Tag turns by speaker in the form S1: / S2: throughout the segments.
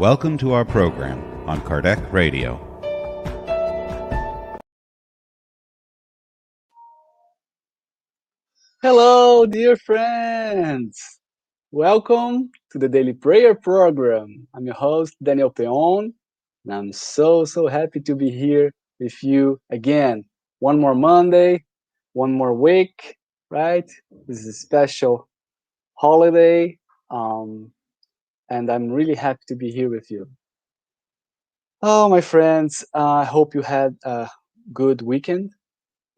S1: Welcome to our program on Kardec Radio.
S2: Hello, dear friends! Welcome to the Daily Prayer Program. I'm your host, Daniel Peon, and I'm so happy to be here with you again. One more Monday, one more week, right? This is a special holiday, and I'm really happy to be here with you. Oh, my friends, I hope you had a good weekend.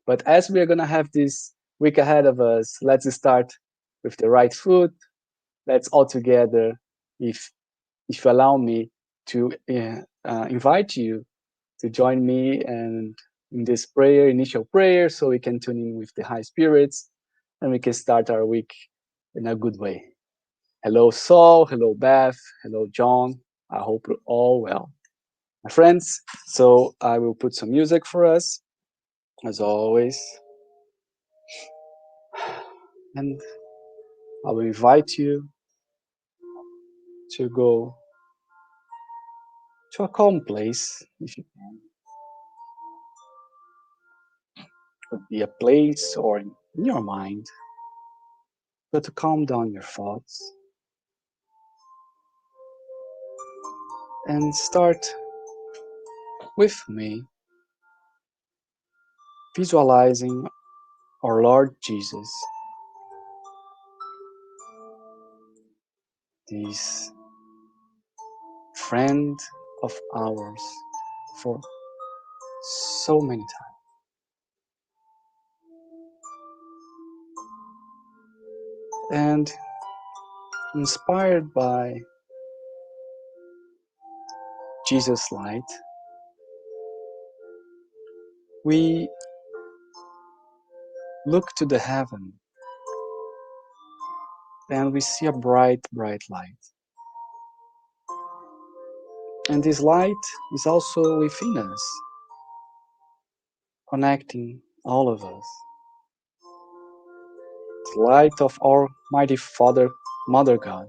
S2: But as we are going to have this week ahead of us, let's start with the right foot. Let's all together, if you allow me, to invite you to join me and in this prayer, initial prayer, so we can tune in with the high spirits and we can start our week in a good way. Hello, Saul. Hello, Beth. Hello, John. I hope you're all well. My friends, so I will put some music for us, as always. And I will invite you to go to a calm place, if you can. It could be a place or in your mind, but to calm down your thoughts and start with me visualizing our Lord Jesus, this friend of ours for so many times. And inspired by Jesus' light, we look to the heaven and we see a bright light. And this light is also within us, connecting all of us. The light of our mighty Father, Mother God.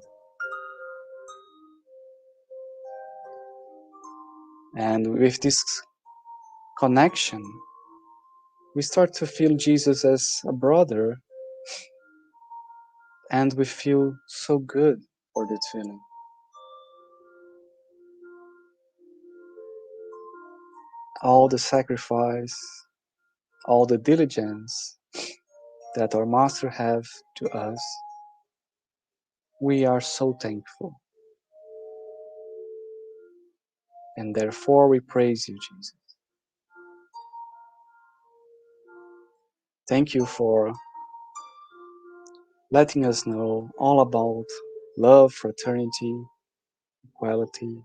S2: And with this connection, we start to feel Jesus as a brother, and we feel so good for that feeling. All the sacrifice, all the diligence that our Master have to us, we are so thankful. And therefore we praise you, Jesus. Thank you for letting us know all about love, fraternity, equality,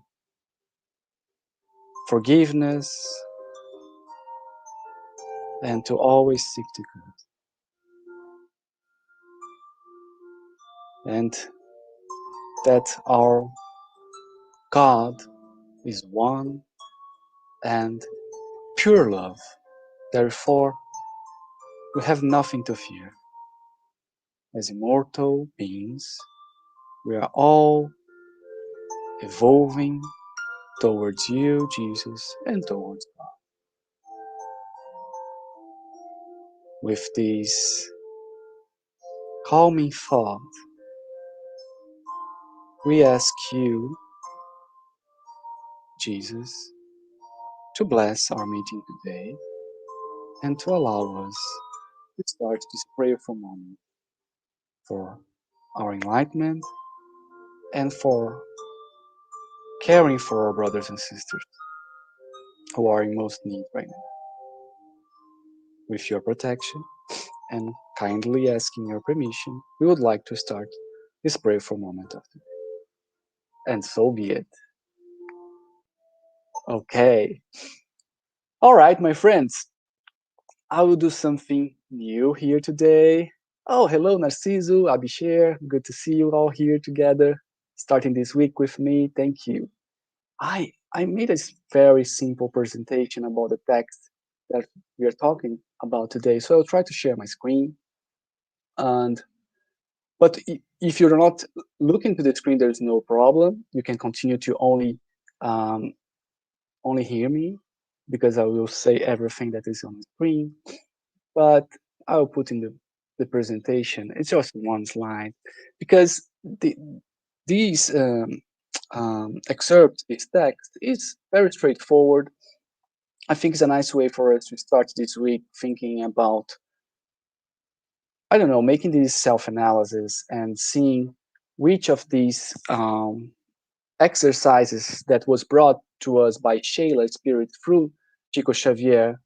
S2: forgiveness, and to always seek the good. And that our God is one and pure love. Therefore, we have nothing to fear. As immortal beings, we are all evolving towards you, Jesus, and towards God. With this calming thought, we ask you, Jesus, to bless our meeting today and to allow us to start this prayerful moment for our enlightenment and for caring for our brothers and sisters who are in most need right now. With your protection and kindly asking your permission, we would like to start this prayerful moment of today. And so be it. Okay. All right, my friends. I will do something new here today. Oh, hello, Narciso, Abisher. Good to see you all here together, starting this week with me. Thank you. I made a very simple presentation about the text that we are talking about today. So I'll try to share my screen. But if you're not looking to the screen, there's no problem. You can continue to um, only hear me because I will say everything that is on the screen. But I will put in the presentation. It's just one slide because these excerpts, this text is very straightforward. I think it's a nice way for us to start this week thinking about, I don't know, making this self-analysis and seeing which of these exercises that was brought to us by Scheilla Spirit through Chico Xavier,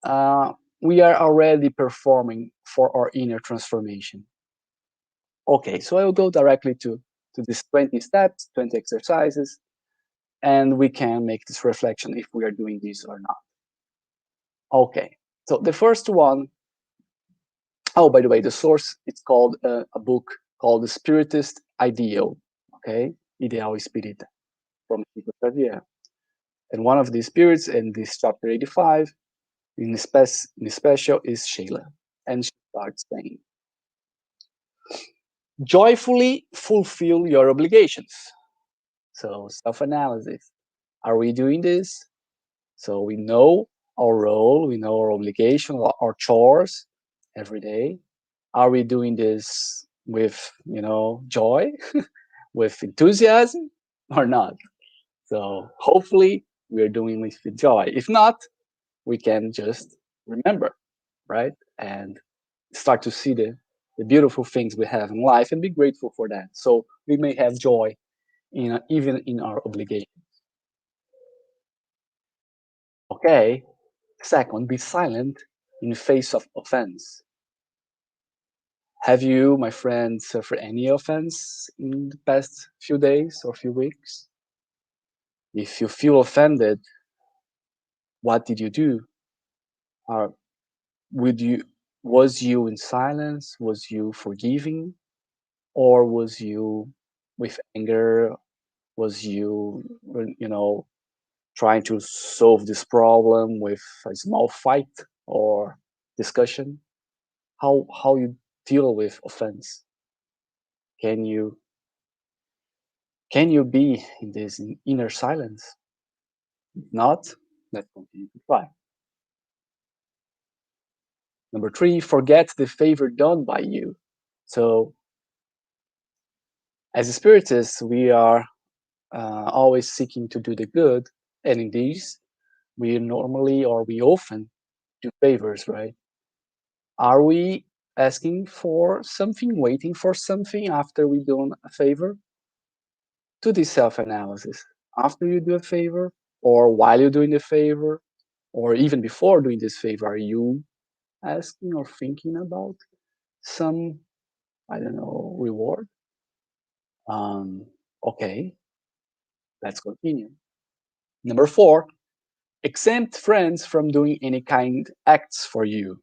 S2: uh, we are already performing for our inner transformation. Okay, so I will go directly to these 20 steps, 20 exercises, and we can make this reflection if we are doing this or not. Okay, so the first one, oh, by the way, the source, it's called a book called the Spiritist Ideal, okay, Ideal Espírita, from Chico Xavier. And one of the spirits in this chapter 85, in special, is Scheilla. And she starts saying, joyfully fulfill your obligations. So self-analysis. Are we doing this? So we know our role, we know our obligation, our chores every day. Are we doing this with, joy, with enthusiasm, or not? So hopefully we are doing this with joy. If not, we can just remember, right? And start to see the beautiful things we have in life and be grateful for that. So we may have joy even in our obligation. Okay. Second, be silent in face of offense. Have you, my friend, suffered any offense in the past few days or few weeks? If you feel offended, what did you do? Or would you was you in silence? Was you forgiving? Or was you with anger? Was you, trying to solve this problem with a small fight or discussion? How you deal with offense? Can you can you be in this inner silence? If not, let's continue to try. Number three, forget the favor done by you. So, as spiritists, we are always seeking to do the good, and in these, we normally or we often do favors, right? Are we asking for something, waiting for something after we do a favor? Do this self-analysis. After you do a favor, or while you're doing the favor, or even before doing this favor, are you asking or thinking about some, I don't know, reward? Um, okay, let's continue. Number four, exempt friends from doing any kind acts for you.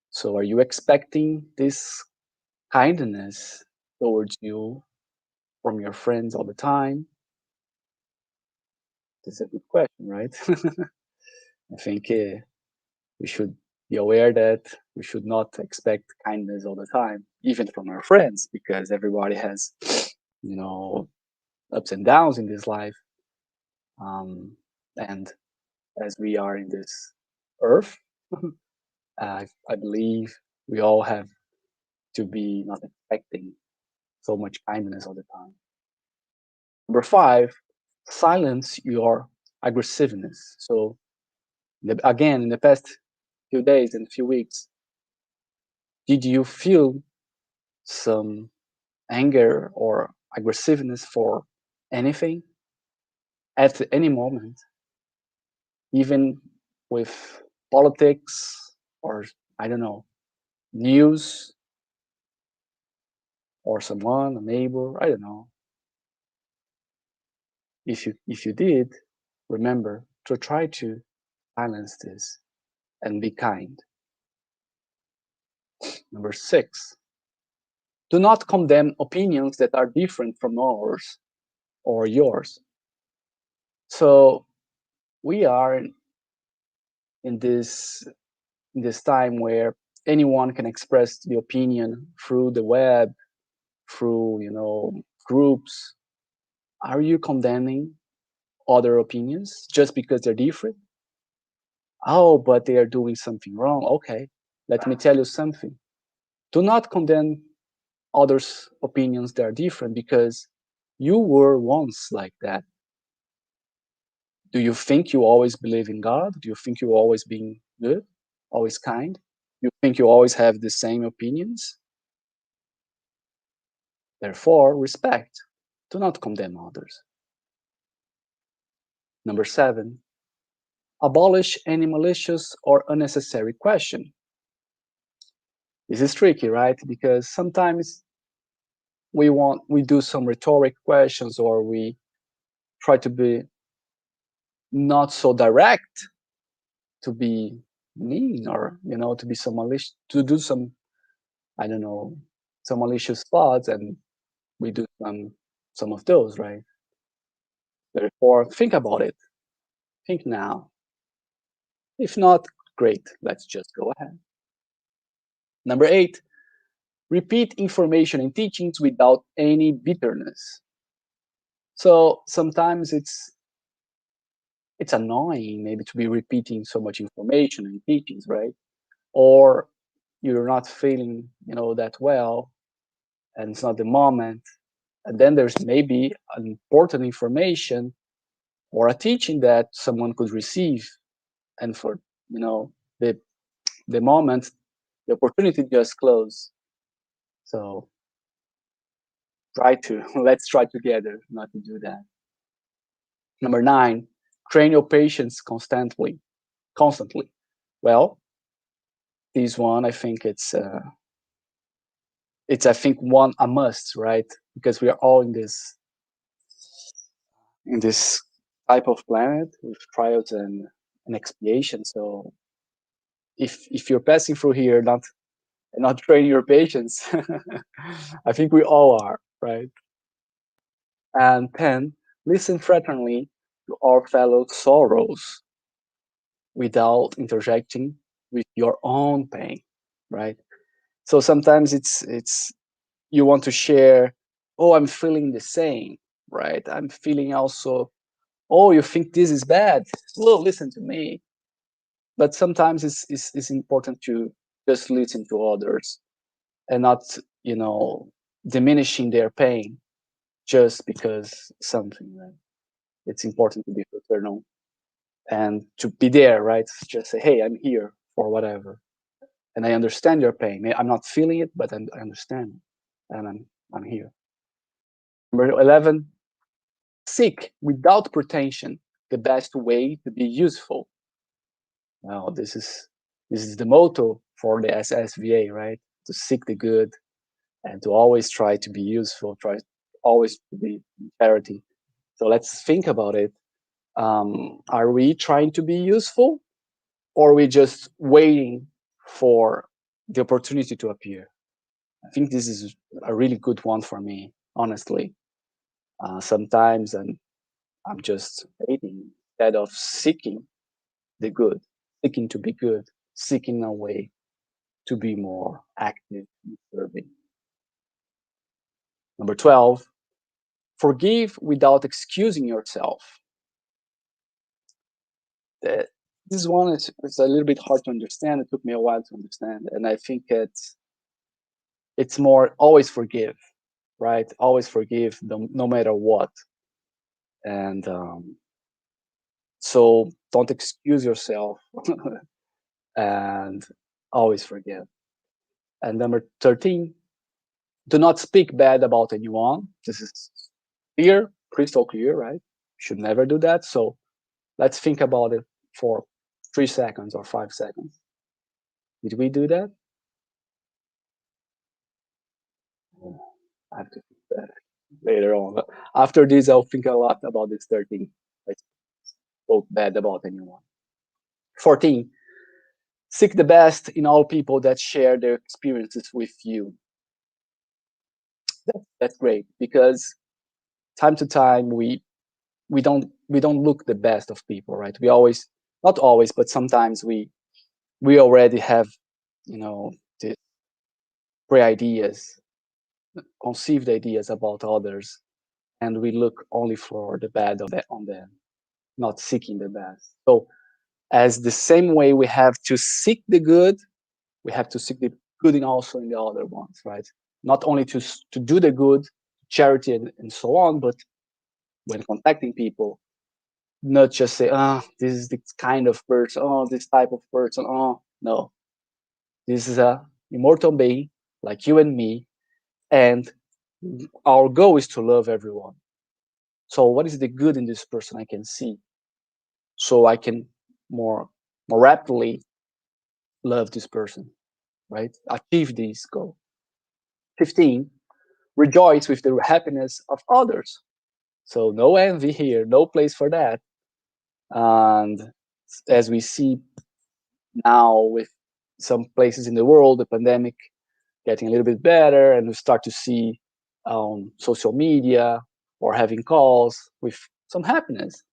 S2: So are you expecting this kindness towards you from your friends all the time? That's a good question, right? I think we should be aware that we should not expect kindness all the time, even from our friends, because everybody has, you know, ups and downs in this life. And as we are in this earth, I believe we all have to be not expecting so much kindness all the time. Number five, silence your aggressiveness. So, again, in the past few days and few weeks, did you feel some anger or aggressiveness for anything at any moment, even with politics or, I don't know, news or someone, a neighbor, I don't know. If you did, remember to try to silence this and be kind. Number six, do not condemn opinions that are different from ours or yours. So we are in this time where anyone can express the opinion through the web, through, groups, are you condemning other opinions just because they're different? Oh, but they are doing something wrong. Okay, let me tell you something. Do not condemn others' opinions that are different, because you were once like that. Do you think you always believe in God? Do you think you always being good, always kind? You think you always have the same opinions? Therefore, respect. Do not condemn others. Number 7, abolish any malicious or unnecessary question. This is tricky, right? Because sometimes we do some rhetoric questions, or we try to be not so direct, to be mean, or to be some malicious, to do some, I don't know, some malicious thoughts, and we do some of those, right? Therefore, think about it. Think now. If not, great, let's just go ahead. Number 8, repeat information and teachings without any bitterness. So sometimes it's annoying maybe to be repeating so much information and teachings, right? Or you're not feeling, that well, and it's not the moment. And then there's maybe an important information or a teaching that someone could receive, and for the the moment, the opportunity just closed. So let's try together not to do that. Number 9, train your patience constantly. Well, this one, I think it's I think one a must, right? Because we are all in this type of planet with trials and expiation. So if you're passing through here not training your patience, I think we all are, right? And 10, listen fraternally to our fellow sorrows without interjecting with your own pain, right? So sometimes it's you want to share, oh, I'm feeling the same, right? I'm feeling also, oh, you think this is bad? Well, listen to me. But sometimes it's important to just listen to others, and not, diminishing their pain just because something, right? It's important to be fraternal and to be there, right? Just say, hey, I'm here for whatever, and I understand your pain. I'm not feeling it, but I understand it, and I'm here. Number 11, seek without pretension the best way to be useful. Well, this is the motto for the SSVA, right? To seek the good and to always try to be useful, try always to be charity. So let's think about it. Are we trying to be useful, or are we just waiting for the opportunity to appear? I think this is a really good one for me, honestly. Sometimes I'm just waiting instead of seeking the good, seeking to be good, seeking a way to be more active in serving. Number 12, forgive without excusing yourself. This one is a little bit hard to understand. It took me a while to understand, and I think it's more always forgive, right? Always forgive, no matter what. And so don't excuse yourself, and always forgive. And number 13, do not speak bad about anyone. This is clear, crystal clear, right? Should never do that. So let's think about it for 3 seconds or 5 seconds. Did we do that? I have to think that later on. After this, I'll think a lot about this 13. I spoke bad about anyone. 14, seek the best in all people that share their experiences with you. That's great, because time to time we don't look the best of people, right? We always, not always, but sometimes we already have, the pre ideas conceived ideas about others, and we look only for the bad on them, not seeking the best. So, as the same way we have to seek the good, we have to seek the good in also in the other ones, right? Not only to do the good, charity, and so on, but when contacting people, not just say, this is this kind of person, oh, this type of person, oh, no. This is a immortal being like you and me, and our goal is to love everyone. So what is the good in this person I can see? So I can more more rapidly love this person, right? Achieve this goal. 15, rejoice with the happiness of others. So no envy here, no place for that. And as we see now with some places in the world, the pandemic getting a little bit better, and we start to see on social media or having calls with some happiness.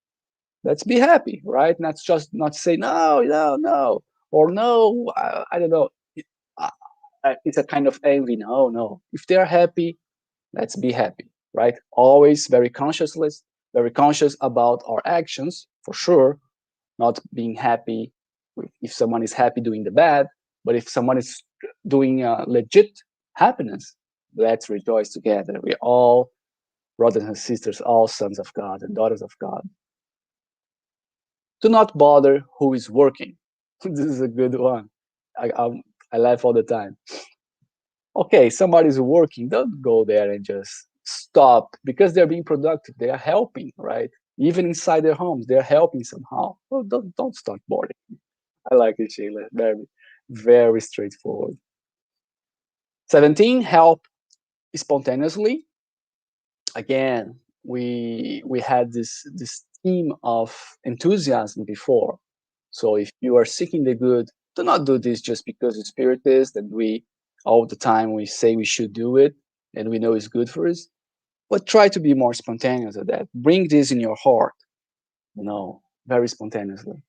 S2: Let's be happy, right? Not say no, no, no, or no. I don't know. It's a kind of envy. No, no. If they're happy, let's be happy, right? Always very conscious about our actions, for sure. Not being happy if someone is happy doing the bad, but if someone is doing legit happiness, let's rejoice together. We're all brothers and sisters, all sons of God and daughters of God. Do not bother who is working. This is a good one. I laugh all the time. Okay, somebody's working. Don't go there and just stop because they're being productive. They are helping, right? Even inside their homes, they're helping somehow. Well, don't start boring. I like it, Scheilla. Very, very straightforward. 17, help spontaneously. Again, we had this theme of enthusiasm before. So if you are seeking the good, do not do this just because it's spiritist and we all the time we say we should do it and we know it's good for us. But try to be more spontaneous at that. Bring this in your heart, very spontaneously.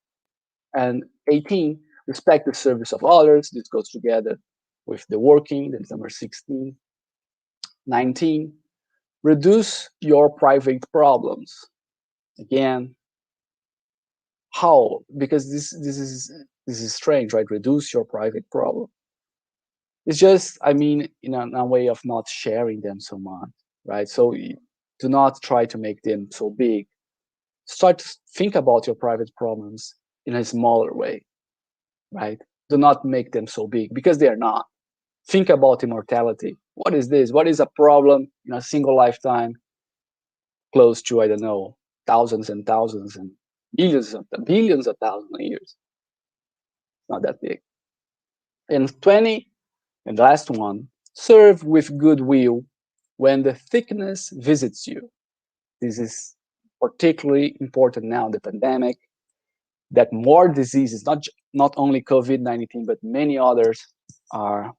S2: And 18, respect the service of others. This goes together with the working, that's number 16. 19, reduce your private problems. Again, how? Because this is strange, right? Reduce your private problem. It's just, I mean, in a way of not sharing them so much, right? So do not try to make them so big. Start to think about your private problems in a smaller way, right? Do not make them so big because they are not. Think about immortality. What is this? What is a problem in a single lifetime close to, I don't know, thousands and thousands and billions of thousands of years? Not that big. And 20, and the last one, serve with goodwill when the thickness visits you. This is particularly important now, the pandemic, that more diseases, not only COVID-19, but many others are,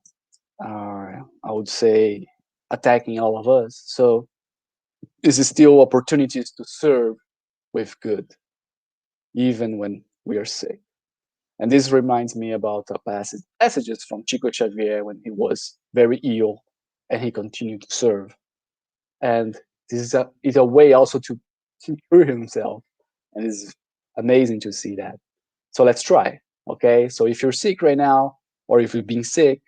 S2: I would say, attacking all of us. So this is still opportunities to serve with good, even when we are sick. And this reminds me about passages from Chico Xavier when he was very ill and he continued to serve. And this is a way also to cure himself. And it's amazing to see that. So let's try. Okay. So if you're sick right now, or if you've been sick,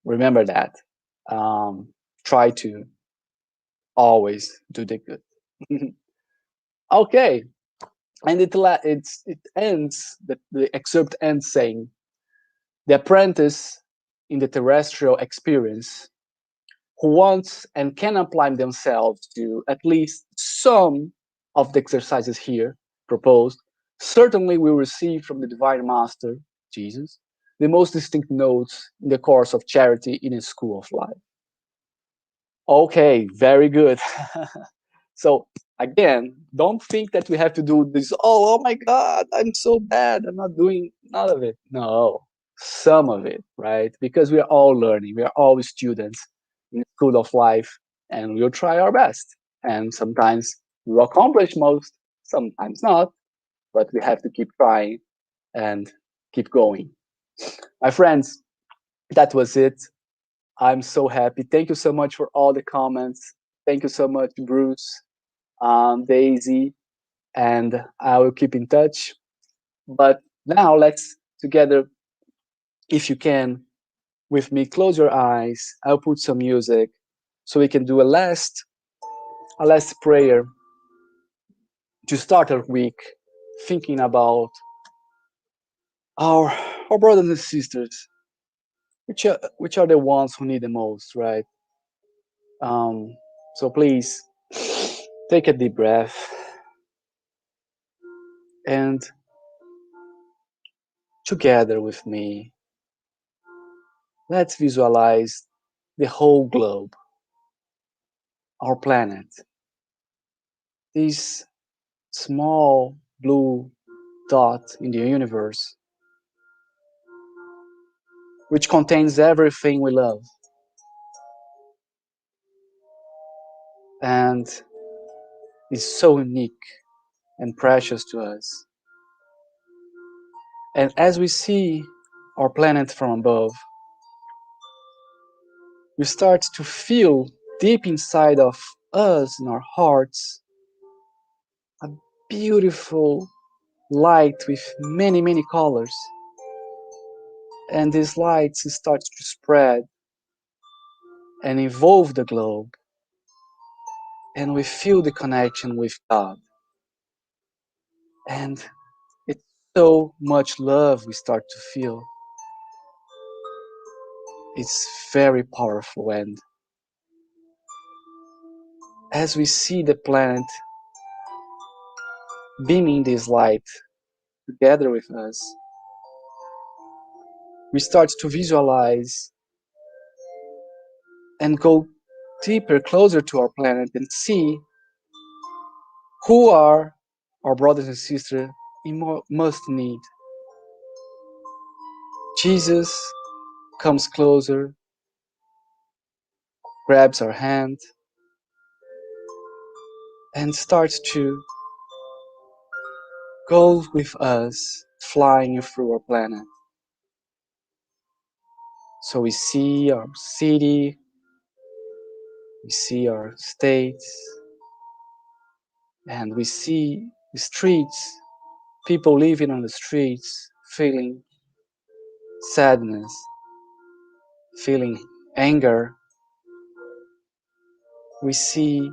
S2: remember that. Try to always do the good. Okay. And it ends, the excerpt ends saying, the apprentice in the terrestrial experience who wants and can apply themselves to at least some of the exercises here proposed certainly will receive from the Divine Master, Jesus, the most distinct notes in the course of charity in a school of life. Okay, very good. So again, don't think that we have to do this. Oh my God, I'm so bad. I'm not doing none of it. No, some of it, right? Because we are all learning. We are all students in the school of life, and we'll try our best. And sometimes we'll accomplish most, sometimes not, but we have to keep trying and keep going. My friends, that was it. I'm so happy. Thank you so much for all the comments. Thank you so much, Bruce, Daisy, and I will keep in touch. But now let's together, if you can, with me, close your eyes. I'll put some music so we can do a last prayer to start our week, thinking about our our brothers and sisters, which are the ones who need the most, right? So please take a deep breath and together with me, let's visualize the whole globe, our planet, this small blue dot in the universe, which contains everything we love and is so unique and precious to us. And as we see our planet from above, we start to feel deep inside of us, in our hearts, a beautiful light with many, many colors. And this light starts to spread and involve the globe. And we feel the connection with God. And it's so much love we start to feel. It's very powerful. And as we see the planet beaming this light together with us, we start to visualize and go deeper, closer to our planet and see who are our brothers and sisters in most need. Jesus comes closer, grabs our hand, and starts to go with us, flying through our planet. So we see our city, we see our states, and we see the streets, people living on the streets, feeling sadness, feeling anger. We see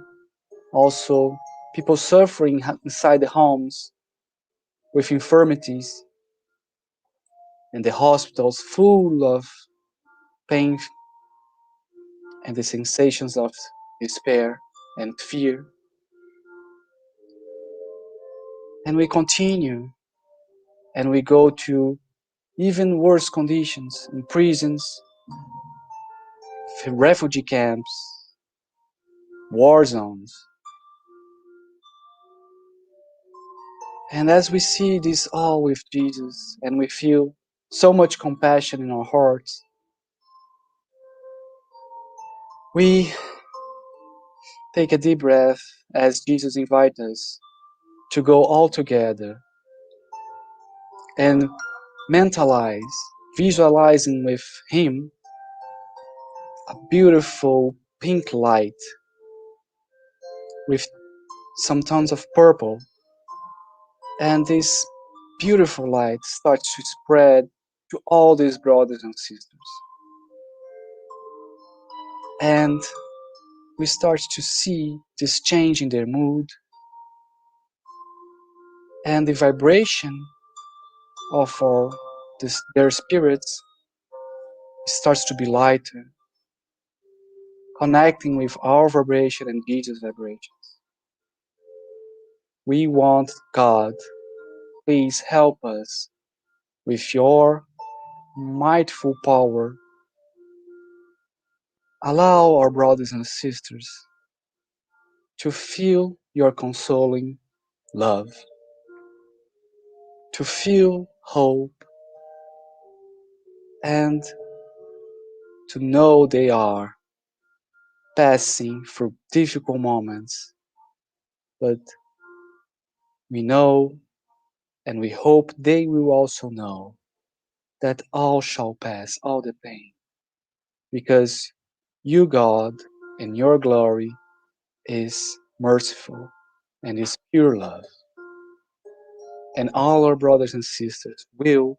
S2: also people suffering inside the homes with infirmities, and the hospitals full of pain and the sensations of despair and fear. And we continue and we go to even worse conditions in prisons, refugee camps, war zones. And as we see this all with Jesus and we feel so much compassion in our hearts, we take a deep breath as Jesus invites us to go all together and mentalize, visualizing with Him a beautiful pink light with some tones of purple. And this beautiful light starts to spread to all these brothers and sisters. And we start to see this change in their mood, and the vibration of their spirits starts to be lighter, connecting with our vibration and Jesus' vibrations. We want God, please help us with your mightful power. Allow our brothers and sisters to feel your consoling love, to feel hope, and to know they are passing through difficult moments, but we know and we hope they will also know that all shall pass, all the pain, because You, God, in your glory, is merciful and is pure love. And all our brothers and sisters will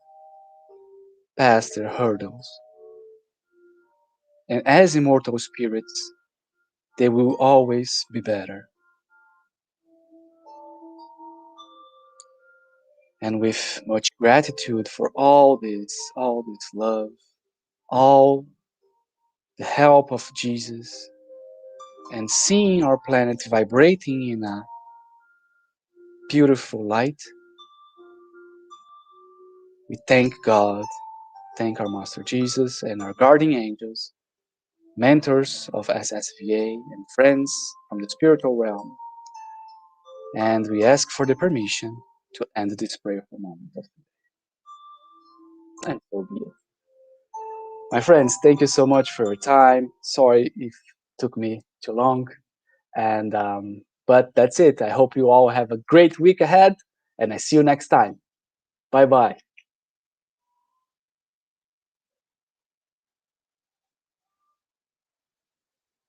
S2: pass their hurdles. And as immortal spirits, they will always be better. And with much gratitude for all this love, all the help of Jesus, and seeing our planet vibrating in a beautiful light, we thank God, thank our Master Jesus and our guardian angels, mentors of SSVA, and friends from the spiritual realm. And we ask for the permission to end this prayerful moment. And so be it. My friends, thank you so much for your time. Sorry if it took me too long. And but that's it. I hope you all have a great week ahead, and I see you next time. Bye bye.